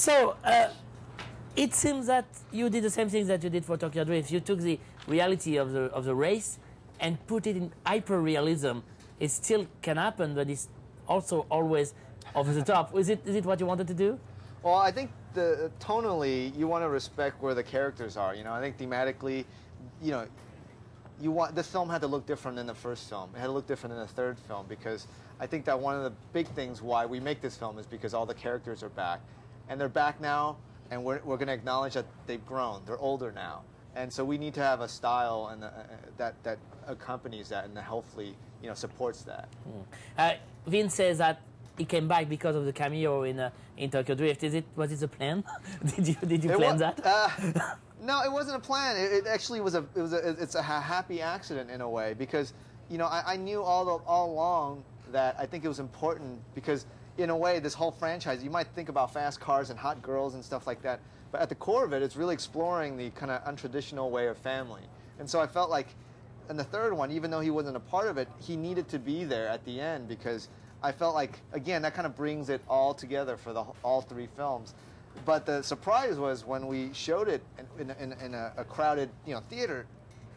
So, it seems that you did the same thing that you did for Tokyo Drift. You took the reality of the race and put it in hyper-realism. It still can happen, but it's also always over the top. Is it what you wanted to do? Well, I think tonally, you want to respect where the characters are. You know, I think thematically, you know, this film had to look different than the first film. It had to look different than the third film, because I think that one of the big things why we make this film is because all the characters are back. And they're back now, and we're going to acknowledge that they've grown. They're older now. And so we need to have a style and that accompanies that and that hopefully, you know, supports that. Vin says that he came back because of the cameo in Tokyo Drift. Was it a plan? did you plan that? No, it wasn't a plan. It actually was it's a happy accident in a way, because, you know, I knew all along that I think it was important, because in a way this whole franchise, you might think about fast cars and hot girls and stuff like that, but at the core of it, it's really exploring the kind of untraditional way of family. And so I felt like in the third one, even though he wasn't a part of it, he needed to be there at the end, because I felt like, again, that kind of brings it all together for all three films. But the surprise was when we showed it in a crowded, you know, theater,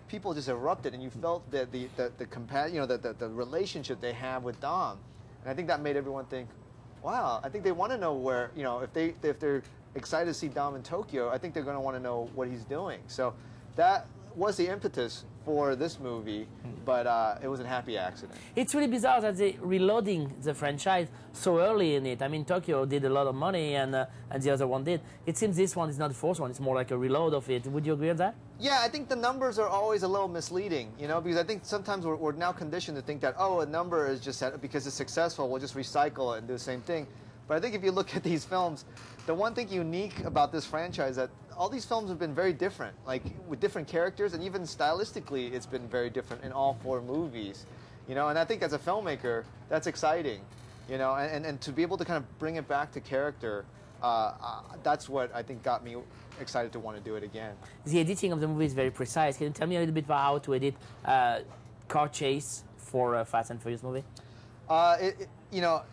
people just erupted, and you felt that the relationship they have with Dom, and I think that made everyone think, wow, I think they want to know where, you know, if they're excited to see Dom in Tokyo, I think they're going to want to know what he's doing. So that was the impetus for this movie, but it was a happy accident. It's really bizarre that they're reloading the franchise so early in it. I mean, Tokyo did a lot of money, and the other one did. It seems this one is not the fourth one. It's more like a reload of it. Would you agree with that? Yeah, I think the numbers are always a little misleading, you know, because I think sometimes we're now conditioned to think that, oh, a number is just because it's successful, we'll just recycle it and do the same thing. But I think if you look at these films, the one thing unique about this franchise is that all these films have been very different, like with different characters, and even stylistically it's been very different in all four movies, you know, and I think as a filmmaker, that's exciting, you know, and to be able to kind of bring it back to character, that's what I think got me excited to want to do it again. The editing of the movie is very precise. Can you tell me a little bit about how to edit car chase for a Fast and Furious movie? You know,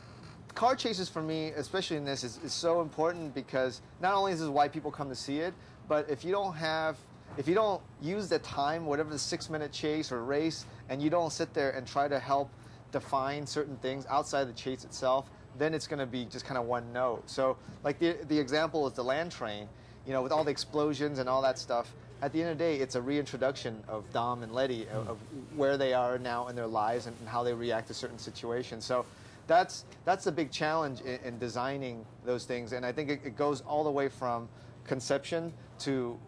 car chases for me, especially in this, is so important, because not only is this why people come to see it, but if you don't use the time, whatever the 6-minute chase or race, and you don't sit there and try to help define certain things outside the chase itself, then it's going to be just kind of one note. So, like the example is the land train, you know, with all the explosions and all that stuff. At the end of the day, it's a reintroduction of Dom and Letty, of where they are now in their lives and how they react to certain situations. So that's the big challenge in designing those things, and I think it goes all the way from conception to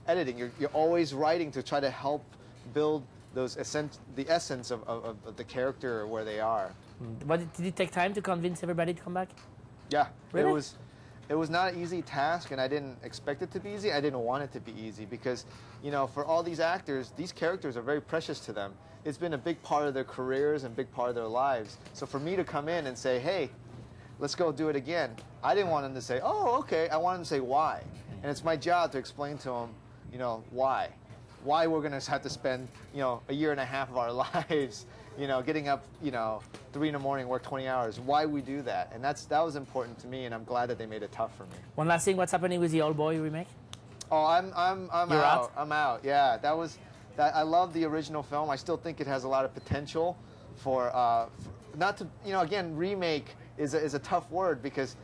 editing. You're always writing to try to help build the essence of the character where they are. But did it take time to convince everybody to come back? Yeah, really? It was not an easy task, and I didn't expect it to be easy. I didn't want it to be easy, because, you know, for all these actors, these characters are very precious to them. It's been a big part of their careers and big part of their lives. So for me to come in and say, hey, let's go do it again, I didn't want them to say, oh, okay. I wanted them to say why. And it's my job to explain to them, you know, why we're going to have to spend, you know, 1.5 years of our lives, you know, getting up, you know, 3 in the morning, work 20 hours, why we do that. And that was important to me, and I'm glad that they made it tough for me. One last thing, what's happening with the Old Boy remake? Oh, I'm out. I'm out. Yeah, I love the original film. I still think it has a lot of potential for not to, you know, again, remake is a tough word, because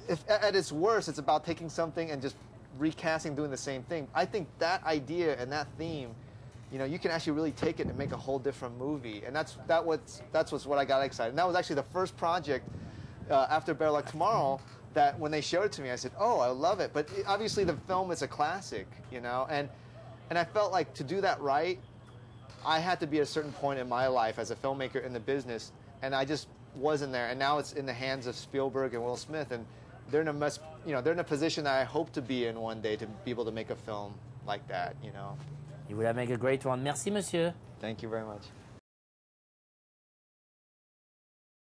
if at its worst, it's about taking something and just recasting, doing the same thing. I think that idea and that theme, you know, you can actually really take it and make a whole different movie, and that's what I got excited. And that was actually the first project after Better Luck Tomorrow that when they showed it to me, I said, oh, I love it. But obviously the film is a classic, you know, and I felt like to do that right, I had to be at a certain point in my life as a filmmaker in the business, and I just wasn't there. And now it's in the hands of Spielberg and Will Smith, and they're in a position that I hope to be in one day, to be able to make a film like that, you know. You will make a great one. Merci, monsieur. Thank you very much.